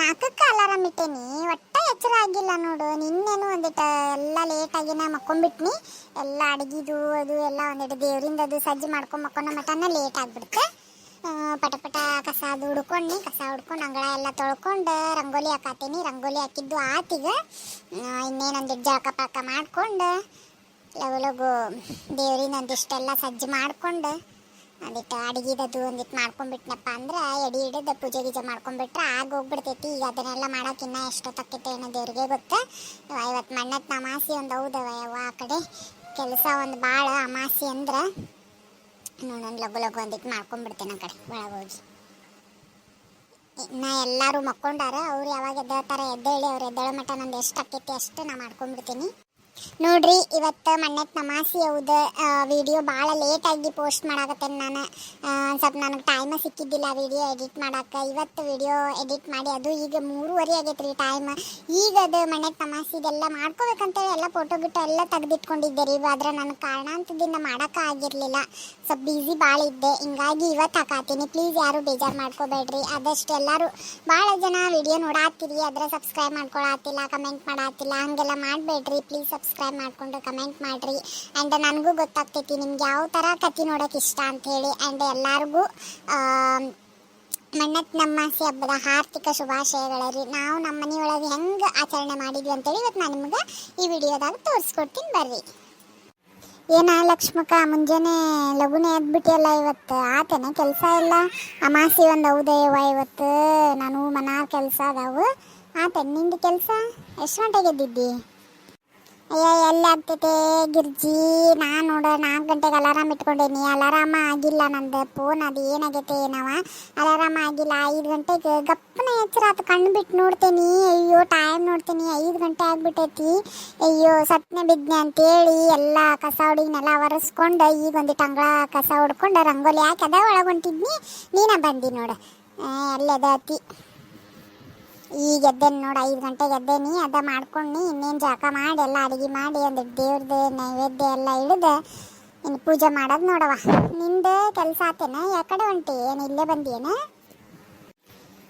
4ಕ್ಕೆ alarm ಇಟ್ಟೇನಿ, ಒಟ್ಟ ಎಚ್ಚರ ಆಗಿಲ್ಲ ನೋಡು. ನಿನ್ನೇನು ಒಂದಿಟ್ಟು ಎಲ್ಲ ಲೇಟಾಗಿನ ಮಕ್ಕೊಂಬಿಟ್ನಿ. ಎಲ್ಲ ಅಡುಗೆದು ಅದು ಎಲ್ಲ ಒಂದಿಟ್ಟು ದೇವ್ರಿಂದ ಅದು ಸಜ್ಜು ಮಾಡ್ಕೊಂಡು ಮಕ್ಕೊಂಡ ಮಟನ ಲೇಟ್ ಆಗಿಬಿಡ್ತೆ. ಪಟ ಪಟ ಕಸ ಅದು ಹುಡ್ಕೊಂಡು ಅಂಗಳ ಎಲ್ಲ ತೊಳ್ಕೊಂಡು ರಂಗೋಲಿ ಹಾಕತ್ತೀನಿ. ರಂಗೋಲಿ ಹಾಕಿದ್ದು ಆತೀಗ. ಇನ್ನೇನೊಂದಿಟ್ಟು ಜಳಕ ಪಾಕ ಮಾಡ್ಕೊಂಡು ಲಗು ಲಗು ದೇವ್ರಿಂದ ಒಂದಿಷ್ಟೆಲ್ಲ ಸಜ್ಜು ಮಾಡ್ಕೊಂಡು ಒಂದಿಟ್ಟು ಅಡುಗೆದದು ಒಂದಿಟ್ಟು ಮಾಡ್ಕೊಂಡ್ಬಿಟ್ನಪ್ಪ ಅಂದ್ರೆ ಎಡೆ ಹಿಡಿದು ಪೂಜೆ ಗೀಜೆ ಮಾಡ್ಕೊಂಡ್ಬಿಟ್ರೆ ಹೋಗ್ಬಿಡ್ತೈತಿ. ಈಗ ಅದನ್ನೆಲ್ಲ ಮಾಡೋಕ್ಕಿನ್ನ ಎಷ್ಟೊತ್ತಾಕೈತೆ ಏನೋ ದೇವ್ರಿಗೆ ಗೊತ್ತು. ಇವತ್ತು ಮಣ್ಣತ್ತು ಅಮಾಸಿ ಒಂದು ಹೌದವ ಯಾವ ಆ ಕಡೆ ಕೆಲಸ ಒಂದು ಭಾಳ ಅಮಾಸಿ ಅಂದ್ರೆ ನೋಡೋಣ ಲಗು ಲಗು ಒಂದಿಟ್ಟು ಮಾಡ್ಕೊಂಡ್ಬಿಡ್ತೇನೆ ಆ ಕಡೆ ಒಳಗೆ ಹೋಗಿ. ಇನ್ನು ಎಲ್ಲರೂ ಮಕ್ಕೊಂಡಾರ, ಅವ್ರು ಯಾವಾಗ ಎದ್ದೇಳ್ತಾರೆ ಎದ್ದೇಳಿ ಅವ್ರು ಎದ್ದೇಳೋ ಮಟ್ಟ ನಂದು ಎಷ್ಟು ಆಕೈತಿ ಅಷ್ಟು ನಾ ಮಾಡ್ಕೊಂಡ್ಬಿಡ್ತೀನಿ. ನೋಡ್ರಿ, ಇವತ್ತು ಮಣ್ಣೆತ್ ನಮಾಸಿ ಹೌದು. ವಿಡಿಯೋ ಭಾಳ ಲೇಟಾಗಿ ಪೋಸ್ಟ್ ಮಾಡಾಕತ್ತೇನೆ ನಾನು. ಸ್ವಲ್ಪ ನನಗೆ ಟೈಮ ಸಿಕ್ಕಿದ್ದಿಲ್ಲ ವಿಡಿಯೋ ಎಡಿಟ್ ಮಾಡೋಕ್ಕೆ. ಇವತ್ತು ವಿಡಿಯೋ ಎಡಿಟ್ ಮಾಡಿ ಅದು ಈಗ 3:30 ಆಗೈತೆ ರೀ ಟೈಮ್. ಈಗ ಅದು ಮಣ್ಣೆತ್ ನಮಾಸಿದೆಲ್ಲ ಮಾಡ್ಕೋಬೇಕಂತೇಳಿ ಎಲ್ಲ ಫೋಟೋ ಗಿಟ್ಟು ಎಲ್ಲ ತೆಗೆದಿಟ್ಕೊಂಡಿದ್ದೆ ರೀ. ಆದರೆ ನನಗೆ ಕಾರಣಾಂತದಿಂದ ಮಾಡೋಕ್ಕೆ ಆಗಿರಲಿಲ್ಲ, ಸ್ವಲ್ಪ ಬ್ಯುಸಿ ಭಾಳ ಇದ್ದೆ. ಹಿಂಗಾಗಿ ಇವತ್ತು ಹಾಕಾತೀನಿ. ಪ್ಲೀಸ್ ಯಾರು ಬೇಜಾರು ಮಾಡ್ಕೋಬೇಡ್ರಿ. ಆದಷ್ಟು ಎಲ್ಲರೂ ಭಾಳ ಜನ ವಿಡಿಯೋ ನೋಡಾತ್ತೀರಿ, ಆದರೆ ಸಬ್ಸ್ಕ್ರೈಬ್ ಮಾಡ್ಕೊಳತ್ತಿಲ್ಲ, ಕಮೆಂಟ್ ಮಾಡತ್ತಿಲ್ಲ. ಹಾಗೆಲ್ಲ ಮಾಡಬೇಡ್ರಿ. ಪ್ಲೀಸ್ ಸಬ್ಸ್ಕ್ರೈಬ್ ಮಾಡಿಕೊಂಡು ಕಮೆಂಟ್ ಮಾಡಿರಿ. ಆ್ಯಂಡ್ ನನಗೂ ಗೊತ್ತಾಗ್ತೈತಿ ನಿಮ್ಗೆ ಯಾವ ಥರ ಕತೆ ನೋಡೋಕೆ ಇಷ್ಟ ಅಂಥೇಳಿ. ಆ್ಯಂಡ್ ಎಲ್ಲರಿಗೂ ಮಣ್ಣತ್ ನಮಾಸಿ ಹಬ್ಬದ ಆರ್ಥಿಕ ಶುಭಾಶಯಗಳು ರೀ. ನಾವು ನಮ್ಮ ಮನೆಯೊಳಗೆ ಹೆಂಗೆ ಆಚರಣೆ ಮಾಡಿದ್ವಿ ಅಂತೇಳಿ ಇವತ್ತು ನಾನು ನಿಮ್ಗೆ ಈ ವಿಡಿಯೋದಾಗ ತೋರಿಸ್ಕೊಡ್ತೀನಿ ಬರ್ರಿ. ಏನ ಲಕ್ಷ್ಮಕ್ಕ, ಮುಂಜಾನೆ ಲಘುನೇ ಎದ್ಬಿಟ್ಟಿಯಲ್ಲ ಇವತ್ತು? ಆತೇನೆ ಕೆಲಸ ಎಲ್ಲ? ಅಮಾಸಿ ಒಂದು ಹೌದಯ್ಯವ ಇವತ್ತು. ನಾನು ಮನಾರ್ ಕೆಲಸ ಅದಾವು. ಆತೇನೆ ನಿಂದು ಕೆಲಸ? ಎಷ್ಟು ಗಂಟೆಗೆ ಎದ್ದಿದ್ದಿ? ಅಯ್ಯ ಎಲ್ಲಿ ಆಗ್ತೈತೆ ಗಿರ್ಜಿ, ನಾನು ನೋಡ 4 ಗಂಟೆಗೆ ಅಲಾರಾಮ್ ಇಟ್ಕೊಂಡೇನಿ. ಅಲಾರಾಮ ಆಗಿಲ್ಲ ನಂದು. ಫೋನ್ ಅದು ಏನಾಗೈತೆ ಏನವ, ಅಲಾರಾಮ ಆಗಿಲ್ಲ. 5 ಗಂಟೆಗೆ ಗಪ್ಪನ ಎಚ್ಚರ ಆತು. ಕಣ್ಣು ಬಿಟ್ಟು ನೋಡ್ತೇನೆ, ಅಯ್ಯೋ ಟೈಮ್ ನೋಡ್ತೀನಿ 5 ಗಂಟೆ ಆಗ್ಬಿಟ್ಟೈತಿ. ಅಯ್ಯೋ ಸತ್ನೆ ಬಿದ್ನೆ ಅಂತೇಳಿ ಎಲ್ಲ ಕಸ ಹೊಡಿನೆಲ್ಲ ಒರೆಸ್ಕೊಂಡು ಈಗ ಒಂದಿಟ್ಟು ಅಂಗಳ ಕಸ ಹೊಡ್ಕೊಂಡು ರಂಗೋಲಿ ಹಾಕಿ ಅದ ಒಳಗೊಂಟಿದ್ನಿ. ನೀನ ಬಂದಿ ನೋಡು ಅಲ್ಲದತಿ. ಈಗ ಎದ್ದೇನು ನೋಡು, 5 ಗಂಟೆಗೆ ಎದ್ದೇನಿ. ಅದ ಮಾಡ್ಕೊಂಡು ಇನ್ನೇನು ಜಳಕ ಮಾಡಿ ಎಲ್ಲ ಅಡುಗೆ ಮಾಡಿ ಒಂದಿಟ್ಟು ದೇವ್ರದ್ದು ನೈವೇದ್ಯ ಎಲ್ಲ ಹಿಡಿದು ಇನ್ನು ಪೂಜೆ ಮಾಡೋದು ನೋಡವ. ನಿಂದು ಕೆಲಸ ಆತೇನ? ಯಾಕಡೆ ಹೊಂಟಿ? ಏನು ಇಲ್ಲೇ ಬಂದಿಯೇನ?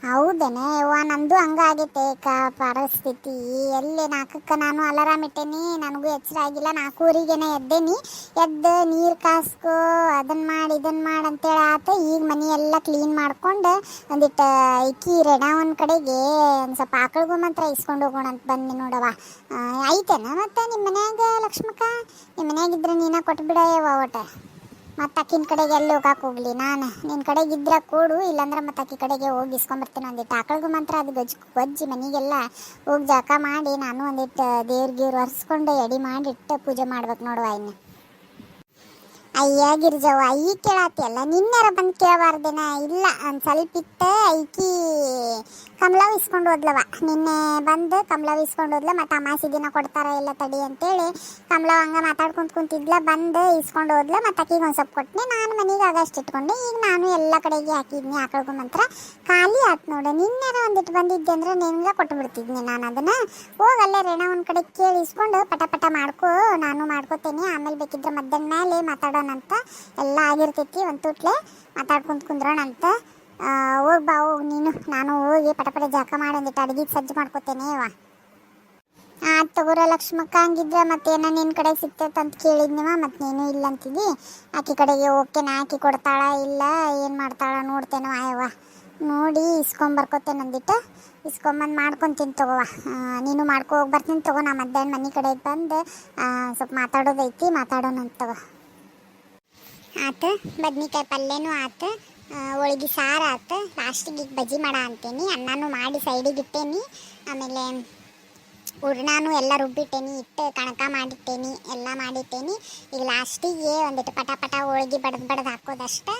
ಹೌದೇನೆ ಯವ್ವ, ನಂದು ಹಂಗಾಗೈತೆ ಪರಿಸ್ಥಿತಿ. ಎಲ್ಲಿ 4ಕ್ಕೆ ನಾನು ಅಲಾರಾಮ್ ಇಟ್ಟೇನಿ, ನನಗೂ ಎಚ್ಚರ ಆಗಿಲ್ಲ. 4:15ಗೆ ಎದ್ದೇನಿ. ಎದ್ದು ನೀರು ಕಾಸ್ಕೊ, ಅದನ್ನು ಮಾಡಿ ಇದನ್ನು ಮಾಡಿ ಅಂತೇಳಿ ಆತ. ಈಗ ಮನೆ ಎಲ್ಲ ಕ್ಲೀನ್ ಮಾಡ್ಕೊಂಡು ಒಂದಿಟ್ಟು ಇಕ್ಕಿ ರೆಣ ಒಂದು ಕಡೆಗೆ ಒಂದು ಸ್ವಲ್ಪ ಆಕಳಿಗೂ ಮಾತ್ರ ಇಸ್ಕೊಂಡು ಹೋಗೋಣ ಅಂತ ಬಂದು ನೋಡವ. ಐತೇನ ಮತ್ತೆ ನಿಮ್ಮ ಮನ್ಯಾಗ ಲಕ್ಷ್ಮಕ್ಕ? ನಿಮ್ಮ ಮನ್ಯಾಗಿದ್ರೆ ನೀನ ಕೊಟ್ಬಿಡಯವ ಒಟ್ಟು. ಮತ್ತು ಅಕ್ಕಿನ ಕಡೆಗೆ ಎಲ್ಲಿ ಹೋಗಕ್ಕೆ ಹೋಗಲಿ ನಾನು? ನಿನ್ನ ಕಡೆಗಿದ್ರೆ ಕೊಡು, ಇಲ್ಲಾಂದ್ರೆ ಮತ್ತು ಅಕ್ಕಿ ಕಡೆಗೆ ಹೋಗಿ ಇಸ್ಕೊಂಬರ್ತೀನಿ. ಒಂದಿಟ್ಟು ಆಕಳಿಗೂ ಮಾತ್ರ ಅದು ಗೊಜ್ಜಿ ಮನೆಗೆಲ್ಲ ಹೋಗಿ ಜಳಕ ಮಾಡಿ ನಾನು ಒಂದಿಟ್ಟು ದೇವ್ರಿಗೆ ಒರೆಸ್ಕೊಂಡು ಎಡೆ ಮಾಡಿಟ್ಟು ಪೂಜೆ ಮಾಡ್ಬೇಕು ನೋಡುವ. ಇನ್ನು ಅಯ್ಯ ಗಿರ್ಜವ್ವ, ಈಗ ಕೇಳತ್ತಿಯಲ್ಲ, ನಿನ್ನೆರ ಬಂದು ಕೇಳಬಾರ್ದೇನ? ಇಲ್ಲ, ಒಂದು ಸ್ವಲ್ಪ ಇತ್ತು. ಐಕಿ ಕಮಲವ್ ಇಸ್ಕೊಂಡು ಹೋದ್ಲವ. ನಿನ್ನೆ ಬಂದು ಕಮಲವ್ ಇಸ್ಕೊಂಡು ಹೋದ್ಲ. ಮತ್ತು ಅಮಾಸಿ ದಿನ ಕೊಡ್ತಾರ ಎಲ್ಲ ತಡಿ ಅಂತೇಳಿ ಕಮಲವ್ ಹಂಗೆ ಮಾತಾಡ್ಕೊಂತ ಕುಂತಿದ್ಲ. ಬಂದು ಇಸ್ಕೊಂಡು ಹೋದ್ಲ. ಮತ್ತು ಅಕ್ಕಿಗೆ ಒಂದು ಸ್ವಲ್ಪ ಕೊಟ್ಟನೆ. ನಾನು ಮನೆಗೆ ಆಗಷ್ಟು ಇಟ್ಕೊಂಡೆ. ಈಗ ನಾನು ಎಲ್ಲ ಕಡೆಗೆ ಹಾಕಿದ್ನಿ. ಆಕಳಿಗೂ ಮಾತ್ರ ಖಾಲಿ ಆಯ್ತು ನೋಡು. ನಿನ್ನೆರ ಒಂದಿಟ್ಟು ಬಂದಿದ್ದೆ ಅಂದ್ರೆ ನಿನ್ಗೆ ಕೊಟ್ಟು ಬಿಡ್ತಿದ್ನಿ ನಾನು. ಅದನ್ನು ಹೋಗಲ್ಲೇ ರೇಣ ಒಂದು ಕಡೆ ಕೇಳಿ ಇಸ್ಕೊಂಡು ಪಟ ಪಟ ಮಾಡ್ಕೊ, ನಾನು ಮಾಡ್ಕೋತೇನೆ. ಆಮೇಲೆ ಬೇಕಿದ್ರೆ ಮಧ್ಯಾಹ್ನ ಮೇಲೆ ಮಾತಾಡೋಣಂತ. ಎಲ್ಲ ಆಗಿರ್ತೈತಿ, ಒಂದು ತುಟ್ಲೆ ಮಾತಾಡ್ಕೊಂತ ಕುಂದ್ರೋಣಂತ. ಹೋಗಿ ಬಾ, ಹೋಗಿ ನೀನು. ನಾನು ಹೋಗಿ ಪಟ ಪಟ ಜಳಕ ಮಾಡಿ ಒಂದಿಟ್ಟು ಅಡುಗೆ ಸಜ್ಜು ಮಾಡ್ಕೋತೇನೆ ವಾ. ಆಯ್ತು ತಗೋರ ಲಕ್ಷ್ಮಕ್ಕ. ಹಂಗಿದ್ರೆ ಮತ್ತೇನ ನಿನ್ನ ಕಡೆ ಸಿಗ್ತೈತೆ ಅಂತ ಕೇಳಿದ್ನಿವ, ಮತ್ತು ನೀನು ಇಲ್ಲ ಅಂತಿದ್ದಿ. ಆಕಿ ಕಡೆಗೆ ಓಕೆನಾ? ಆಕಿ ಕೊಡ್ತಾಳ ಇಲ್ಲ ಏನು ಮಾಡ್ತಾಳ ನೋಡ್ತೇನೆ ಆಯವ್ವ. ನೋಡಿ ಇಸ್ಕೊಂಬರ್ಕೋತೇನೆ ಒಂದಿಟ್ಟು. ಇಸ್ಕೊಂಬಂದು ಮಾಡ್ಕೊತೀನಿ ತಗೋವ. ನೀನು ಮಾಡ್ಕೊ ಹೋಗಿ ಬರ್ತೀನಿ ತಗೋ. ನಾ ಮಧ್ಯಾಹ್ನ ಮನೆ ಕಡೆಗೆ ಬಂದು ಸ್ವಲ್ಪ ಮಾತಾಡೋದೈತಿ, ಮಾತಾಡೋಣ ಅಂತ ತಗೋ. ಆತು, ಬದ್ನಿಕಾಯಿ ಪಲ್ಯನೂ ಆತು, ಹೋಳಿಗೆ ಸಾರು ಆತು. ಲಾಸ್ಟಿಗೆ ಈಗ ಬಜ್ಜಿ ಮಾಡ ಅಂತೇನಿ. ಅನ್ನನೂ ಮಾಡಿ ಸೈಡಿಗೆ ಇಟ್ಟೇನಿ. ಆಮೇಲೆ ಹೂರ್ಣನೂ ಎಲ್ಲ ರುಬ್ಬಿಟ್ಟೇನಿ, ಇಟ್ಟು ಕಣಕ ಮಾಡಿಟ್ಟೇನಿ, ಎಲ್ಲ ಮಾಡಿಟ್ಟೇನಿ. ಈಗ ಲಾಸ್ಟಿಗೆ ಒಂದಿಟ್ಟು ಪಟ ಪಟ ಹೋಳಿಗೆ ಬಡ್ದು ಹಾಕೋದಷ್ಟೆ.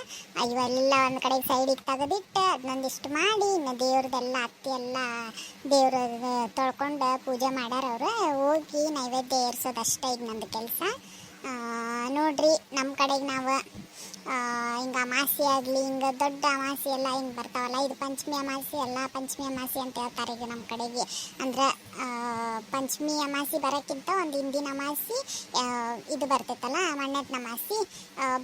ಇವೆಲ್ಲ ಒಂದು ಕಡೆಗೆ ಸೈಡಿಗೆ ತೆಗೆದಿಟ್ಟು ಅದನ್ನೊಂದಿಷ್ಟು ಮಾಡಿ ಇನ್ನು ದೇವ್ರದ್ದೆಲ್ಲ ಅತ್ತಿ ಎಲ್ಲ ದೇವ್ರ ತೊಳ್ಕೊಂಡು ಪೂಜೆ ಮಾಡ್ಯಾರ ಅವರು. ಹೋಗಿ ನೈವೇದ್ಯ ಏರ್ಸೋದಷ್ಟೇ ಈಗ ನಂದು ಕೆಲಸ. ನೋಡ್ರಿ, ನಮ್ಮ ಕಡೆಗೆ ನಾವು ಹಿಂಗೆ ಅಮಾಸೆ ಆಗಲಿ ಹಿಂಗೆ ದೊಡ್ಡ ಅಮಾಸೆ ಎಲ್ಲ ಹಿಂಗೆ ಬರ್ತಾವಲ್ಲ, ಇದು ಪಂಚಮಿ ಅಮಾಸೆ ಅಲ್ಲ, ಪಂಚಮಿ ಅಮಾಸೆ ಅಂತ ಹೇಳ್ತಾರೆ ಈಗ ನಮ್ಮ ಕಡೆಗೆ. ಅಂದ್ರೆ ಪಂಚಮಿ ಅಮಾಸೆ ಬರೋಕ್ಕಿಂತ ಒಂದು ಹಿಂದಿನ ಅಮಾಸೆ ಇದು ಬರ್ತೈತಲ್ಲ, ಮಣ್ಣೆತ್ತಿನ ಅಮಾಸೆ,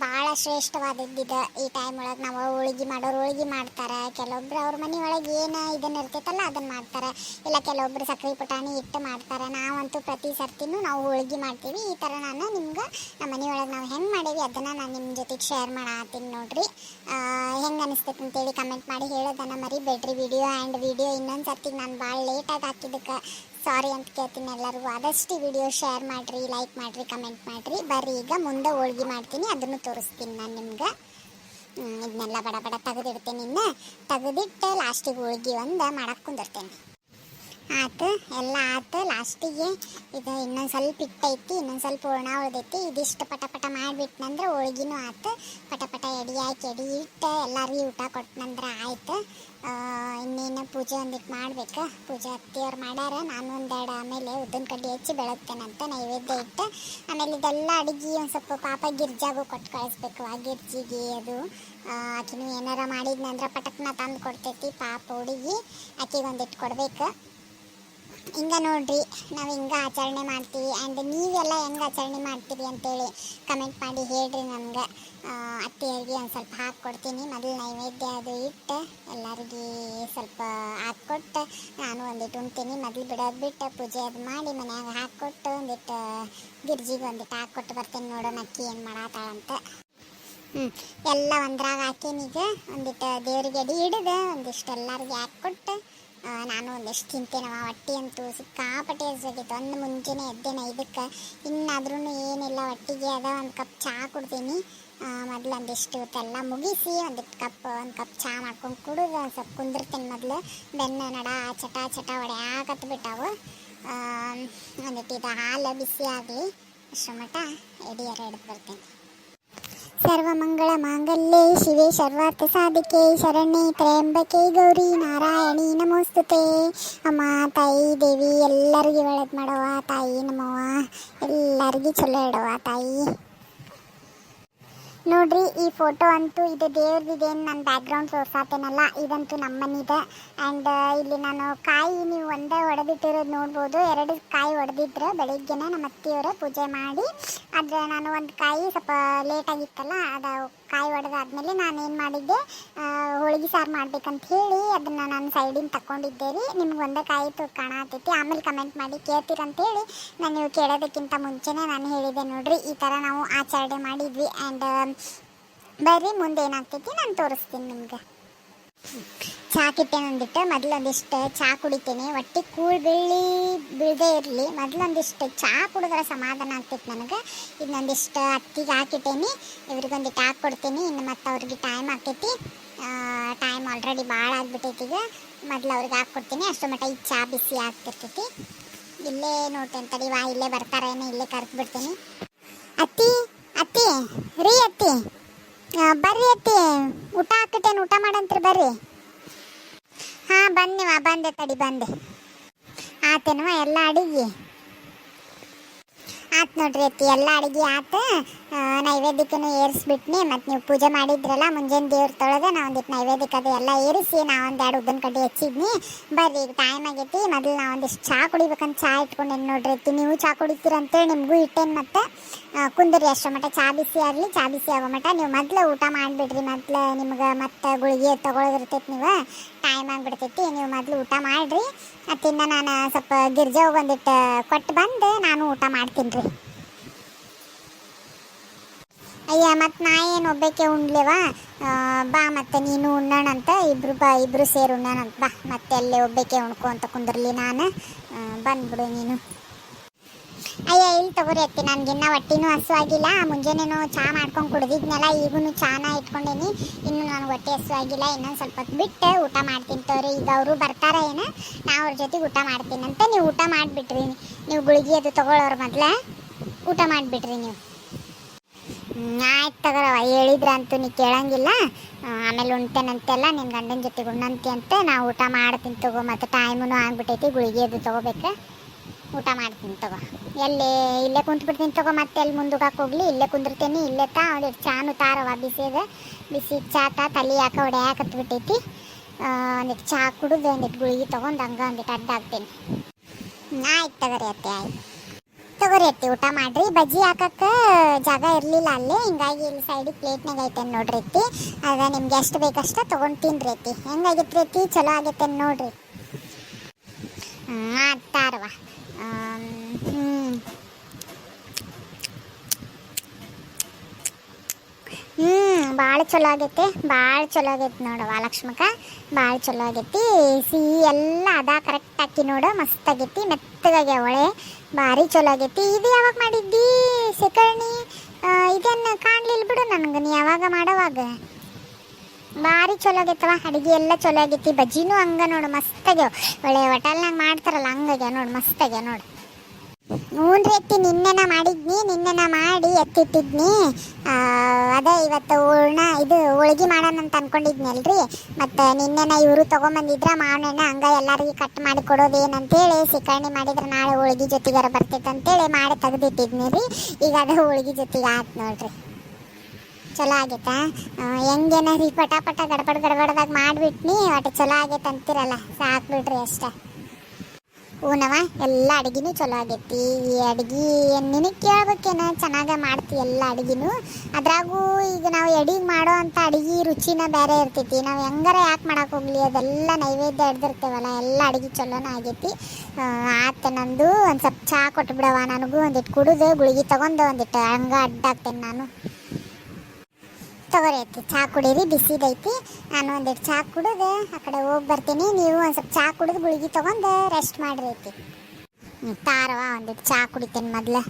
ಭಾಳ ಶ್ರೇಷ್ಠವಾದದ್ದಿದೆ. ಈ ಟೈಮ್ ಒಳಗೆ ನಾವು ಹೋಳಿಗೆ ಮಾಡೋರು ಹೋಳಿಗೆ ಮಾಡ್ತಾರೆ, ಕೆಲವೊಬ್ರು ಅವ್ರ ಮನೆ ಒಳಗೆ ಏನು ಇದನ್ನು ಇರ್ತೈತಲ್ಲ ಅದನ್ನು ಮಾಡ್ತಾರೆ, ಇಲ್ಲ ಕೆಲವೊಬ್ರು ಸಕ್ರೆ ಪುಟಾಣಿ ಇಟ್ಟು ಮಾಡ್ತಾರೆ. ನಾವಂತೂ ಪ್ರತಿ ಸರ್ತಿನೂ ನಾವು ಹೋಳಿಗೆ ಮಾಡ್ತೀವಿ. ಈ ಥರ ನಾನು ನಿಮ್ಗೆ ನಮ್ಮ ಮನೆಯೊಳಗೆ ನಾವು ಹೆಂಗೆ ಮಾಡೀವಿ ಅದನ್ನು ನಾನು ನಿಮ್ಮ ಜೊತೆಗೆ ಶೇರ್ ಮಾಡತ್ತೀನಿ ನೋಡ್ರಿ. ಹೆಂಗೆ ಅನಿಸ್ತೈತೆ ಅಂತೇಳಿ ಕಮೆಂಟ್ ಮಾಡಿ ಹೇಳೋದನ್ನು ಮರಿಬೇಡ್ರಿ. ವಿಡಿಯೋ ಇನ್ನೊಂದು ಸರ್ತಿಗೆ ನಾನು ಭಾಳ ಲೇಟಾಗಿ ಹಾಕಿದ್ದಕ್ಕೆ ಸಾರಿ ಅಂತ ಕೇಳ್ತೀನಿ ಎಲ್ಲರಿಗೂ. ಆದಷ್ಟು ವಿಡಿಯೋ ಶೇರ್ ಮಾಡಿರಿ, ಲೈಕ್ ಮಾಡಿರಿ, ಕಮೆಂಟ್ ಮಾಡಿರಿ. ಬರ್ರಿ ಈಗ ಮುಂದೆ ಹೋಳ್ಗೆ ಮಾಡ್ತೀನಿ, ಅದನ್ನು ತೋರಿಸ್ತೀನಿ ನಾನು ನಿಮ್ಗೆ. ಇದನ್ನೆಲ್ಲ ಬಡ ಬಡ ತೆಗೆದಿಡ್ತೇನೆ. ಇನ್ನು ತೆಗೆದಿಟ್ಟು ಲಾಸ್ಟಿಗೆ ಹೋಳ್ಗೆ ಒಂದು ಮಾಡಕ್ಕೆ ಕುಂದಿರ್ತೇನೆ. ಆತು, ಎಲ್ಲ ಆತು. ಲಾಸ್ಟಿಗೆ ಇದು ಇನ್ನೊಂದು ಸ್ವಲ್ಪ ಹಿಟ್ಟೈತಿ, ಇನ್ನೊಂದು ಸ್ವಲ್ಪ ಹೂರ್ಣ ಉಳ್ದೈತಿ. ಇದಿಷ್ಟು ಪಟ ಪಟ ಮಾಡಿಬಿಟ್ನಂದ್ರೆ ಹೋಳ್ಗಿನೂ ಆತು. ಪಟ ಪಟ ಎಡಿ ಹಾಕಿ ಎಡಿ ಇಟ್ಟು ಎಲ್ಲರಿಗೂ ಊಟ ಕೊಟ್ಟನಂದ್ರೆ ಆಯ್ತು. ಇನ್ನೇನು ಪೂಜೆ ಒಂದಿಟ್ಟು ಮಾಡ್ಬೇಕು. ಪೂಜೆ ಅತ್ತಿಯವ್ರು ಮಾಡ್ಯಾರ, ನಾನು ಒಂದೆರಡು ಆಮೇಲೆ ಉದ್ದಿನ ಕಡ್ಡಿ ಹೆಚ್ಚಿ ಬೆಳಗ್ತೇನಂತ ನೈವೇದ್ಯ ಇಟ್ಟು. ಆಮೇಲೆ ಇದೆಲ್ಲ ಅಡುಗೆ ಒಂದು ಸ್ವಲ್ಪ ಪಾಪ ಗಿರ್ಜಾಗೂ ಕೊಟ್ಟು ಕಳಿಸ್ಬೇಕು. ಆ ಗಿರ್ಜಿಗೆ ಅದು ಆಕಿನೂ ಏನಾರ ಮಾಡಿದ್ನಂದ್ರೆ ಪಟಕ್ನ ತಂದು ಕೊಡ್ತೈತಿ ಪಾಪ ಹುಡುಗಿ, ಆಕಿಗೆ ಒಂದಿಟ್ಟು ಕೊಡ್ಬೇಕು. ಹಿಂಗೆ ನೋಡ್ರಿ, ನಾವು ಹಿಂಗೆ ಆಚರಣೆ ಮಾಡ್ತೀವಿ. ಆ್ಯಂಡ್ ನೀವೆಲ್ಲ ಹೆಂಗೆ ಆಚರಣೆ ಮಾಡ್ತೀರಿ ಅಂತೇಳಿ ಕಮೆಂಟ್ ಮಾಡಿ ಹೇಳ್ರಿ ನನಗೆ. ಅತ್ತಿಯರಿಗೆ ಒಂದು ಸ್ವಲ್ಪ ಹಾಕ್ಕೊಡ್ತೀನಿ. ಮೊದಲು ನೈವೇದ್ಯ ಅದು ಇಟ್ಟು ಎಲ್ಲರಿಗೆ ಸ್ವಲ್ಪ ಹಾಕ್ಕೊಟ್ಟು ನಾನು ಒಂದಿಟ್ಟು ಉಣ್ತೀನಿ. ಮೊದಲು ಬಿಡೋದು ಬಿಟ್ಟು ಪೂಜೆ ಅದು ಮಾಡಿ ಮನ್ಯಾಗ ಹಾಕ್ಕೊಟ್ಟು ಒಂದಿಟ್ಟು ಗಿರ್ಜಿಗೆ ಒಂದಿಟ್ಟು ಹಾಕ್ಕೊಟ್ಟು ಬರ್ತೇನೆ. ನೋಡೋಣ ಅಕ್ಕಿ ಏನು ಮಾಡತ್ತಾಳಂತ. ಎಲ್ಲ ಒಂದ್ರಾಗ ಹಾಕೀನೀಗ. ಒಂದಿಟ್ಟು ದೇವ್ರಿಗೆ ಅಡಿ ಹಿಡಿದು ಒಂದಿಷ್ಟು ಎಲ್ಲರಿಗೆ ಹಾಕ್ಕೊಟ್ಟು ನಾನು ಒಂದಿಷ್ಟು ತಿಂತೇನವ. ಹೊಟ್ಟೆ ಅಂತೂ ಸಿಕ್ಕಾಪಟ್ಟೆ ಹಸಿವಾಗಿತ್ತು. ಒಂದು ಮುಂಚೆನೇ ಎದ್ದೇನೆ ಇದಕ್ಕೆ. ಇನ್ನಾದ್ರೂ ಏನಿಲ್ಲ, ಹೊಟ್ಟಿಗೆ ಅದ ಒಂದು ಕಪ್ ಚಹಾ ಕೊಡ್ತೀನಿ. ಮೊದಲು ಒಂದಿಷ್ಟು ಎಲ್ಲ ಮುಗಿಸಿ ಒಂದು ಕಪ್ ಚಹಾ ಮಾಡ್ಕೊಂಡು ಕುಡಿದು ಸ್ವಲ್ಪ ಕುಂದಿರ್ತೇನೆ. ಮೊದಲು ಬೆನ್ನು ನಡ ಚಟ ಚಟ ಹೊಡೆಯಾಕತ್ಬಿಟ್ಟಾವು. ಒಂದಿಟ್ಟು ಇದು ಹಾಲು ಬಿಸಿ ಆಗಲಿ ಅಷ್ಟು ಮಟ ಎಡಿಯರ ಹಿಡಿದು ಬರ್ತೇನೆ. ಸರ್ವಮಂಗಳ ಮಾಂಗಲ್ಯೆ ಶಿವೆ ಸರ್ವಾರ್ಥ ಸಾಧಿಕೆ ಶರಣ್ಯೆ ತ್ರ್ಯಂಬಕೆ ಗೌರಿ ನಾರಾಯಣಿ ನಮೋಸ್ತುತೆ. ಅಮ್ಮ ತಾಯಿ ದೇವಿ ಎಲ್ಲರಿಗೂ ಒಳ್ಳೇದು ಮಾಡವ ತಾಯಿ. ನಮ್ಮವ್ವ ಎಲ್ಲರಿಗೂ ಚಲೋ ಇಡವ ತಾಯಿ. ನೋಡ್ರಿ, ಈ ಫೋಟೋ ಅಂತೂ ಇದು ದೇವ್ರದ್ದೇನು ನಾನು ಬ್ಯಾಕ್ಗ್ರೌಂಡ್ ತೋರ್ಸಾತೇನಲ್ಲ, ಇದಂತೂ ನಮ್ಮನಿದೆ. ಆ್ಯಂಡ್ ಇಲ್ಲಿ ನಾನು ಕಾಯಿ ನೀವು ಒಂದೇ ಹೊಡೆದಿಟ್ಟಿರೋದು ನೋಡ್ಬೋದು. 2 ಕಾಯಿ ಹೊಡೆದಿದ್ರು ಬೆಳಿಗ್ಗೆನೇ ನಮ್ಮ ಅತ್ತಿಯವರೇ ಪೂಜೆ ಮಾಡಿ. ಆದರೆ ನಾನು ಒಂದು ಕಾಯಿ ಸ್ವಲ್ಪ ಲೇಟಾಗಿತ್ತಲ್ಲ, ಅದು ಕಾಯಿ ಹೊಡೆದಾದ್ಮೇಲೆ ನಾನು ಏನು ಮಾಡಿದ್ದೆ, ಹೋಳಿಗೆ ಸಾರು ಮಾಡ್ಬೇಕಂತ ಹೇಳಿ ಅದನ್ನು ನಾನು ಸೈಡಿನ ತಗೊಂಡಿದ್ದೆ ರೀ. ನಿಮ್ಗೆ ಒಂದೇ ಕಾಯಿ ಕಾಣತೈತಿ, ಆಮೇಲೆ ಕಮೆಂಟ್ ಮಾಡಿ ಕೇಳ್ತೀರಂತೇಳಿ ನಾನು ನೀವು ಕೇಳೋದಕ್ಕಿಂತ ಮುಂಚೆನೇ ನಾನು ಹೇಳಿದ್ದೆ. ನೋಡ್ರಿ, ಈ ಥರ ನಾವು ಆಚರಣೆ ಮಾಡಿದ್ವಿ. ಆ್ಯಂಡ್ ಬರ್ರಿ ಮುಂದೆ ಏನಾಗ್ತೈತಿ ನಾನು ತೋರಿಸ್ತೀನಿ ನಿಮ್ಗೆ. ಚಹಾ ಕಿಟ್ಟೆನ ಒಂದಿಟ್ಟು ಮೊದಲು ಒಂದಿಷ್ಟು ಚಹಾ ಕುಡಿತೇನೆ. ಒಟ್ಟಿಗೆ ಬೀಳದೇ ಇರಲಿ, ಮೊದಲೊಂದಿಷ್ಟು ಚಹಾ ಕುಡಿದ್ರೆ ಸಮಾಧಾನ ಆಗ್ತೈತಿ ನನಗೆ. ಇನ್ನೊಂದಿಷ್ಟು ಅತ್ತಿಗೆ ಹಾಕಿಟ್ಟೇನಿ, ಇವ್ರಿಗೊಂದಿಟ್ಟು ಹಾಕ್ಕೊಡ್ತೀನಿ. ಇನ್ನು ಮತ್ತು ಅವ್ರಿಗೆ ಟೈಮ್ ಆಗ್ತೈತಿ. ಟೈಮ್ ಆಲ್ರೆಡಿ ಭಾಳ ಆಗಿಬಿಟ್ಟೈತಿ. ಈಗ ಮೊದಲು ಅವ್ರಿಗೆ ಹಾಕ್ಕೊಡ್ತೀನಿ. ಅಷ್ಟು ಮಟ್ಟ ಈಗ ಚಹಾ ಬಿಸಿ ಆಗ್ತಿರ್ತೈತಿ. ಇಲ್ಲೇ ನೋಡ್ತೇನೆ ತಡಿವಾ, ಇಲ್ಲೇ ಬರ್ತಾರೇನೋ, ಇಲ್ಲೇ ಕರೆದು ಬಿಡ್ತೀನಿ. ಅತ್ತಿ ಅತ್ತಿ ರೀ, ಅತ್ತಿ ಬರ್ರಿ ಅತ್ತಿ, ಊಟ ಹಾಕಿಟ್ಟೇನು, ಊಟ ಮಾಡಂತ್ರಿ ಬರ್ರಿ. ಹಾಂ ಬಂದೆ ತಡಿ ಬಂದೆ. ಆತೇನವ ಎಲ್ಲ ಅಡಿಗೆ ಆತು ನೋಡ್ರಿ ಅತ್ತಿ, ಎಲ್ಲ ಅಡುಗೆ ಆತು. ನೈವೇದ್ಯಕ್ಕೂ ಏರಿಸ್ಬಿಟ್ನಿ. ಮತ್ತು ನೀವು ಪೂಜೆ ಮಾಡಿದ್ರಲ್ಲ ಮುಂಜಾನೆ ದೇವ್ರು ತೊಳೆದು ನಾವು ಒಂದಿಟ್ಟು ನೈವೇದ್ಯಕ್ಕೆ ಅದು ಎಲ್ಲ ಏರಿಸಿ ನಾವು ಒಂದೆರಡು ಉದ್ದಿನ ಕಡ್ಡಿ ಹೆಚ್ಚಿದ್ನಿ. ಬರ್ರಿ, ಈಗ ಟೈಮ್ ಆಗೈತಿ. ಮೊದಲು ನಾವು ಒಂದಿಷ್ಟು ಚಹಾ ಕುಡಿಬೇಕಂತ ಚಹಾ ಇಟ್ಕೊಂಡೇನು ನೋಡ್ರಿ ಅತ್ತಿ. ನೀವು ಚಹಾ ಕುಡಿತೀರ ಅಂತೇಳಿ ನಿಮಗೂ ಇಟ್ಟೇನು. ಮತ್ತು ಕುಂದ್ರಿ ಅಷ್ಟೋ ಮಟ್ಟ ಚಹಾ ಬಿಸಿ ಆಗಲಿ. ಚಹಾ ಬಿಸಿ ಆಗೋ ಮಟ್ಟ ನೀವು ಮೊದಲು ಊಟ ಮಾಡಿಬಿಡ್ರಿ. ಮೊದಲು ನಿಮ್ಗೆ ಮತ್ತೆ ಗುಳಿಗೆ ತೊಗೊಳೋದಿರ್ತೈತಿ, ನೀವು ಟೈಮ್ ಆಗಿಬಿಡ್ತೈತಿ. ನೀವು ಮೊದಲು ಊಟ ಮಾಡಿರಿ. ಮತ್ತಿಂದ ನಾನು ಸ್ವಲ್ಪ ಗಿರ್ಜಾ ಒಂದಿಟ್ಟು ಕೊಟ್ಟು ಬಂದು ನಾನು ಊಟ ಮಾಡ್ತೀನಿ ರೀ. ಅಯ್ಯ, ಮತ್ತು ನಾ ಏನು ಒಬ್ಬಕ್ಕೆ ಉಣ್ಲೇವಾ, ಬಾ ಮತ್ತೆ ನೀನು ಉಣ್ಣೋಣಂತ, ಇಬ್ರು ಸೇರಿ ಉಣ್ಣೋಣಂತ ಬಾ. ಮತ್ತೆ ಅಲ್ಲೇ ಒಬ್ಬಕ್ಕೆ ಉಣ್ಕೊ ಅಂತ ಕುಂದಿರ್ಲಿ ನಾನು. ಬಂದ್ಬಿಡು ನೀನು. ಅಯ್ಯ ಇಲ್ಲಿ ತಗೋರಿ ಅತ್ತಿ, ನನಗಿನ್ನ ಹೊಟ್ಟಿನೂ ಹಸುವಾಗಿಲ್ಲ. ಮುಂಜಾನೇನು ಚಹಾ ಮಾಡ್ಕೊಂಡು ಕುಡ್ದಿದ್ನಲ್ಲ, ಈಗೂ ಚಹಾನ ಇಟ್ಕೊಂಡೇನಿ. ಇನ್ನು ನನಗೆ ಹೊಟ್ಟೆ ಹಸುವಾಗಿಲ್ಲ. ಇನ್ನೊಂದು ಸ್ವಲ್ಪ ಹೊತ್ತು ಬಿಟ್ಟು ಊಟ ಮಾಡ್ತೀನಿ ತೋರಿ. ಈಗ ಅವರು ಬರ್ತಾರ ಏನು, ನಾ ಅವ್ರ ಜೊತೆಗೆ ಊಟ ಮಾಡ್ತೀನಂತ. ನೀವು ಊಟ ಮಾಡಿಬಿಟ್ರಿ, ನೀವು ಗುಳಿಗೆ ಅದು ತೊಗೊಳೋರು ಮೊದಲ ಊಟ ಮಾಡಿಬಿಟ್ರಿ ನೀವು. ಆಯ್ತು ತಗೋರವ, ಹೇಳಿದ್ರಂತೂ ನೀ ಕೇಳಂಗಿಲ್ಲ. ಆಮೇಲೆ ಉಣ್ತೇನಂತೆಲ್ಲ ನಿನ್ನ ಗಂಡನ ಜೊತೆಗೆ ಉಣ್ಣಂತೆ ಅಂತ. ನಾವು ಊಟ ಮಾಡ್ತೀನಿ ತಗೋ. ಮತ್ತು ಟೈಮೂ ಆಗ್ಬಿಟ್ಟೈತಿ, ಗುಳಿಗೆ ಅದು ತೊಗೋಬೇಕು. ಊಟ ಮಾಡ್ತೀನಿ ತಗೋ. ಎಲ್ಲಿ ಇಲ್ಲೇ ಕುಂತ್ಬಿಡ್ತೀನಿ ತಗೋ, ಮತ್ತೆ ಎಲ್ಲಿ ಮುಂದಕ್ಕೆ ಹೋಗ್ಲಿ, ಇಲ್ಲೇ ಕುಂದಿರ್ತೀನಿ. ಇಲ್ಲೇ ಒಂದಿಟ್ಟು ಚಾನು ತಾರವ ಬಿಸಿ ಚಾ ತಲೆ ಯಾಕೆ ಹೊಡ್ಯಾಕತ್ಬಿಟ್ಟೈತಿ. ಒಂದಿಟ್ಟು ಚಾ ಕುಡಿದು ಒಂದಿಟ್ಟು ಗುಳಿಗೆ ತೊಗೊಂಡು ಹಂಗೆ ಒಂದಿಟ್ಟು ಅಡ್ಡ ಆಗ್ತೀನಿ. ಆಯ್ತು ತಗೋರಿ ಅತ್ತೆ, ಆಯ್ತು ತಗೋರಿ ಅತ್ತಿ, ಊಟ ಮಾಡ್ರಿ. ಬಜ್ಜಿ ಹಾಕಕ್ಕೆ ಜಾಗ ಇರಲಿಲ್ಲ ಅಲ್ಲೇ, ಹಿಂಗಾಗಿ ಇಲ್ಲಿ ಸೈಡಿಗೆ ಪ್ಲೇಟ್ನಾಗ ಐತೇನು ನೋಡ್ರಿ ಅತ್ತಿ. ಅದ ನಿಮ್ಗೆ ಎಷ್ಟು ಬೇಕಷ್ಟ ತೊಗೊಂಡು ತಿನ್ರಿ ಅತ್ತಿ. ಹೆಂಗಾಗಿತ್ತು ಅತ್ತಿ? ಚಲೋ ಆಗೈತೇನು ನೋಡ್ರಿ. ತಾರವ ಭಾಳ ಚಲೋ ಆಗೈತೆ, ಭಾಳ ಚಲೋ ಆಗೈತೆ ನೋಡವ ಲಕ್ಷ್ಮಕ್ಕ, ಭಾಳ ಚಲೋ ಆಗೈತಿ. ಸಿಹಿ ಎಲ್ಲ ಅದ ಕರೆಕ್ಟ್ ಹಾಕಿ ನೋಡು, ಮಸ್ತ್ ಆಗೈತಿ. ಮೆತ್ತಗಾಗಿ ಒಳೆ ಭಾರಿ ಚಲೋ ಆಗೈತಿ. ಇದು ಯಾವಾಗ ಮಾಡಿದ್ದಿ ಸೆಕರ್ಣಿ? ಇದನ್ನು ಕಾಣಲಿಲ್ಲ ಬಿಡು ನನಗೆ, ನೀ ಯಾವಾಗ ಮಾಡೋವಾಗ. ಭಾರಿ ಚಲೋ ಆಗೈತವ, ಅಡುಗೆ ಎಲ್ಲ ಚಲೋ ಆಗೈತಿ. ಬಜ್ಜಿನೂ ಹಂಗೆ ನೋಡು ಮಸ್ತ್ ಆಗ್ಯಾವ, ಒಳ್ಳೆ ಹೋಟೆಲ್ನಾಗ ಮಾಡ್ತಾರಲ್ಲ ಹಂಗಾಗ್ಯಾವ ನೋಡು, ಮಸ್ತ್ ಆಗ್ಯಾವ ನೋಡು. ಹ್ಞೂ ರೀ ಅತ್ತಿ, ನಿನ್ನೆನ ಮಾಡಿದ್ನಿ, ನಿನ್ನೆನ ಮಾಡಿ ಎತ್ತಿಟ್ಟಿದ್ನಿ. ಅದೇ ಇವತ್ತು ಹೋಳ್ಗೆ ಮಾಡೋಣ ಅಂತ ಅನ್ಕೊಂಡಿದ್ನಿ ಅಲ್ರಿ. ಮತ್ತು ನಿನ್ನೆನ ಇವರು ತೊಗೊಂಬಂದಿದ್ರ ಮಾವಣ್ಣ, ಹಂಗೆ ಎಲ್ಲರಿಗೂ ಕಟ್ ಮಾಡಿ ಕೊಡೋದೇನಂತೇಳಿ, ಸಿಕರ್ಣಿ ಮಾಡಿದ್ರೆ ನಾಳೆ ಹೋಳ್ಗೆ ಜೊತೆಗಾರ ಬರ್ತೈತೆ ಅಂತೇಳಿ ಮಾಡಿ ತೆಗೆದಿಟ್ಟಿದ್ನಿ ರೀ. ಈಗ ಅದು ಹೋಳ್ಗೆ ಜೊತೆಗೆ ಆಯ್ತು ನೋಡ್ರಿ, ಚಲೋ ಆಗೈತಾ? ಹೆಂಗೇನ ರೀ ಪಟ ಗಡಬಡ್ದಾಗ ಮಾಡಿಬಿಟ್ನಿ, ಒಟ್ಟು ಚಲೋ ಆಗೈತೆ ಅಂತೀರಲ್ಲ, ಸಾಕು ಬಿಡ್ರಿ ಅಷ್ಟೇ. ಹೂನವ, ಎಲ್ಲ ಅಡುಗೆನೂ ಚಲೋ ಆಗೈತಿ. ಈ ಅಡುಗೆ ನಿನಗೆ ಕೇಳ್ಬೇಕೇನ, ಚೆನ್ನಾಗೆ ಮಾಡ್ತಿ ಎಲ್ಲ ಅಡುಗೆನೂ. ಅದ್ರಾಗೂ ಈಗ ನಾವು ಎಡಿಗೆ ಮಾಡೋ ಅಂಥ ಅಡುಗೆ ರುಚಿನ ಬೇರೆ ಇರ್ತೈತಿ. ನಾವು ಹೆಂಗಾರ ಯಾಕೆ ಮಾಡಕ್ಕೆ ಹೋಗ್ಲಿ, ಅದೆಲ್ಲ ನೈವೇದ್ಯ ಹಿಡ್ದಿರ್ತೇವಲ್ಲ, ಎಲ್ಲ ಅಡುಗೆ ಚಲೋನ ಆಗೈತಿ. ಆತ ನಂದು ಒಂದು ಸ್ವಲ್ಪ ಚಹಾ ಕೊಟ್ಬಿಡವ, ನನಗೂ ಒಂದಿಟ್ಟು ಕುಡಿದು ಗುಳಿಗೆ ತೊಗೊಂಡು ಒಂದಿಟ್ಟು ಹಂಗೆ ಅಡ್ಡಾಗ್ತೇನೆ ನಾನು. ತಗೋರಿ ಐತಿ, ಚಹಾ ಕುಡೀರಿ, ಬಿಸಿದೈತಿ. ನಾನು ಒಂದಿಟ್ಟು ಚಹಾ ಕುಡಿದು ಆ ಕಡೆ ಹೋಗಿ ಬರ್ತೀನಿ. ನೀವು ಒಂದು ಸ್ವಲ್ಪ ಚಹಾ ಕುಡಿದು ಗುಳಿಗೆ ತೊಗೊಂಡು ರೆಸ್ಟ್ ಮಾಡಿರಿ ಐತಿ. ತಾರವ ಒಂದಿಟ್ಟು ಚಹಾ ಕುಡಿತೇನೆ ಮೊದ್ಲು.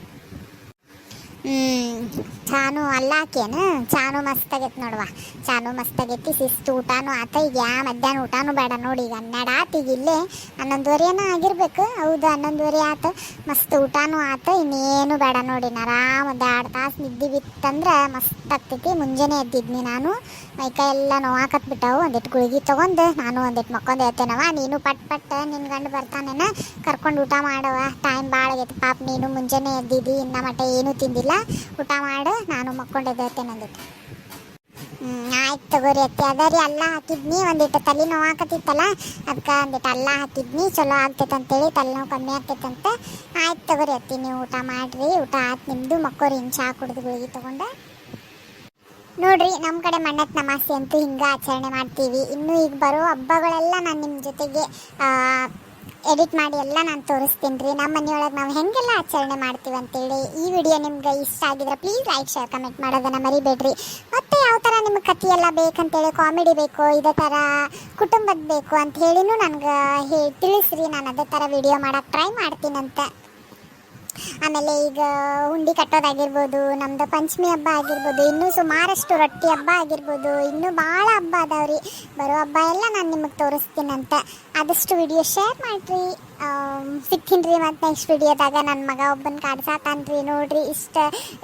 ಚಾನು ಅಲ್ಲ ಹಾಕೇನು, ಚಾನು ಮಸ್ತ್ ಆಗೈತೆ ನೋಡುವ, ಚಾನು ಮಸ್ತ್ ಆಗೈತಿ. ಶಿಸ್ತು ಊಟನೂ ಆತ. ಈಗ ಮಧ್ಯಾಹ್ನ ಊಟನೂ ಬೇಡ ನೋಡಿ, ಈಗ 12 ಆತು. ಈಗ ಇಲ್ಲೇ 11:30 ಆಗಿರ್ಬೇಕು. ಹೌದು, 11:30 ಆತು. ಮಸ್ತ್ ಊಟನೂ ಆತು, ಇನ್ನೇನು ಬೇಡ ನೋಡಿ. ಆರಾಮ್ ಒಂದು 2 ತಾಸು ನಿದ್ದೆ ಬಿತ್ತಂದ್ರೆ ಮಸ್ತ್ ಆಗ್ತೈತಿ. ಮುಂಜಾನೆ ಎದ್ದಿದ್ನಿ ನಾನು, ಮೈಕೈ ಎಲ್ಲ ನೋವಾಕತ್ಬಿಟ್ಟವು. ಒಂದಿಟ್ಟು ಗುಳಿಗೆ ತೊಗೊಂಡು ನಾನು ಒಂದಿಟ್ಟು ಮಕ್ಕೊಂದು ಹೇಳ್ತೇನವ. ನೀನು ಪಟ್ ನಿನ್ನ ಗಂಡು ಬರ್ತಾನೇನ, ಕರ್ಕೊಂಡು ಊಟ ಮಾಡವ. ಟೈಮ್ ಭಾಳ ಆಗೈತಿ ಪಾಪ, ನೀನು ಮುಂಜಾನೆ ಎದ್ದಿದ್ದಿ, ಇನ್ನ ಮಟ್ಟ ಏನೂ ತಿಂದಿಲ್ಲ. ಊಟ ಮಾಡು, ನಾನು ಮಕ್ಕೊಂಡಿದ್ದೇನೆ ಅಂದಿಟ್ಟು. ಆಯ್ತು ತಗೋರಿ ಅತ್ತಿ. ಅದ ರೀ ಅಲ್ಲ ಹಾಕಿದ್ನಿ, ಒಂದಿಟ್ಟು ತಲೆ ನೋವಾಕತ್ತಿತ್ತಲ್ಲ, ಅದಕ್ಕೆ ಒಂದಿಟ್ಟು ಅಲ್ಲ ಹಾಕಿದ್ನಿ. ಚಲೋ ಆಗ್ತೈತೆ ಅಂತೇಳಿ, ತಲೆನೋವು ಕಮ್ಮಿ ಆಗ್ತೈತಂತೆ. ಆಯ್ತು ತಗೋರಿ ಅತ್ತಿ, ನೀವು ಊಟ ಮಾಡಿರಿ. ಊಟ ಆಯ್ತು ನಿಮ್ಮದು, ಮಕ್ಕೋರಿ. ಇನ್ನು ಚಹಾ ಕುಡಿದು ಗುಳಿಗೆ ತೊಗೊಂಡು ನೋಡ್ರಿ. ನಮ್ಮ ಕಡೆ ಮಣ್ಣತ್ ನಮಾಸೆ ಅಂತೂ ಹಿಂಗೆ ಆಚರಣೆ ಮಾಡ್ತೀವಿ. ಇನ್ನು ಈಗ ಬರೋ ಹಬ್ಬಗಳೆಲ್ಲ ನಾನು ನಿಮ್ಮ ಜೊತೆಗೆ ಎಡಿಟ್ ಮಾಡಿ ಎಲ್ಲ ನಾನು ತೋರಿಸ್ತೀನಿ ರೀ. ನಮ್ಮ ಮನೆಯೊಳಗೆ ನಾವು ಹೆಂಗೆಲ್ಲ ಆಚರಣೆ ಮಾಡ್ತೀವಿ ಅಂತೇಳಿ. ಈ ವಿಡಿಯೋ ನಿಮ್ಗೆ ಇಷ್ಟ ಆಗಿದ್ರೆ ಪ್ಲೀಸ್ ಲೈಕ್, ಶೇರ್, ಕಮೆಂಟ್ ಮಾಡೋದನ್ನು ಮರಿಬೇಡ್ರಿ. ಮತ್ತು ಯಾವ ಥರ ನಿಮ್ಗೆ ಕಥೆ ಎಲ್ಲ ಬೇಕಂತೇಳಿ, ಕಾಮಿಡಿ ಬೇಕು, ಇದೇ ಥರ ಕುಟುಂಬದ ಬೇಕು ಅಂತ ಹೇಳಿನೂ ನನಗೆ ತಿಳಿಸ್ರಿ. ನಾನು ಅದೇ ಥರ ವಿಡಿಯೋ ಮಾಡೋಕ್ಕೆ ಟ್ರೈ ಮಾಡ್ತೀನಂತೆ. ಆಮೇಲೆ ಈಗ ಉಂಡೆ ಕಟ್ಟೋದಾಗಿರ್ಬೋದು, ನಮ್ಮದು ಪಂಚಮಿ ಹಬ್ಬ ಆಗಿರ್ಬೋದು, ಇನ್ನೂ ಸುಮಾರಷ್ಟು ರೊಟ್ಟಿ ಹಬ್ಬ ಆಗಿರ್ಬೋದು, ಇನ್ನೂ ಭಾಳ ಹಬ್ಬ ಅದಾವ್ರಿ. ಬರೋ ಹಬ್ಬ ಎಲ್ಲ ನಾನು ನಿಮಗೆ ತೋರಿಸ್ತೀನಂತೆ. ಆದಷ್ಟು ವಿಡಿಯೋ ಶೇರ್ ಮಾಡಿರಿ. ಸಿಗ್ತೀನಿ ರೀ ಮತ್ತು ನೆಕ್ಸ್ಟ್ ವಿಡಿಯೋದಾಗ. ನನ್ನ ಮಗ ಒಬ್ಬನ ಕಾಡ್ಸಾತಾನ್ರಿ ನೋಡ್ರಿ. ಇಷ್ಟ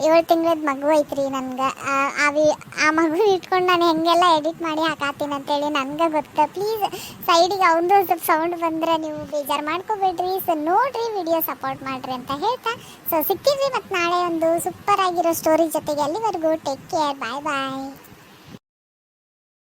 7 ತಿಂಗಳದ ಮಗು ಐತ್ರಿ ನನಗೆ. ಆ ಮಗು ಇಟ್ಕೊಂಡು ನಾನು ಹೆಂಗೆಲ್ಲ ಎಡಿಟ್ ಮಾಡಿ ಹಾಕಾತೀನಿ ಅಂತೇಳಿ ನನಗೆ ಗೊತ್ತು. ಪ್ಲೀಸ್ ಸೈಡಿಗೆ ಅವನದು ಸ್ವಲ್ಪ ಸೌಂಡ್ ಬಂದರೆ ನೀವು ಬೇಜಾರು ಮಾಡ್ಕೋಬೇಡ್ರಿ. ಸೊ ನೋಡಿರಿ, ವಿಡಿಯೋ ಸಪೋರ್ಟ್ ಮಾಡಿರಿ ಅಂತ ಹೇಳ್ತಾ ಸೊ ಸಿಗ್ತೀವಿ ಮತ್ತು ನಾಳೆ ಒಂದು ಸೂಪರ್ ಆಗಿರೋ ಸ್ಟೋರಿ ಜೊತೆಗೆ. ಅಲ್ಲಿವರೆಗೂ ಟೇಕ್ ಕೇರ್, ಬಾಯ್ ಬಾಯ್.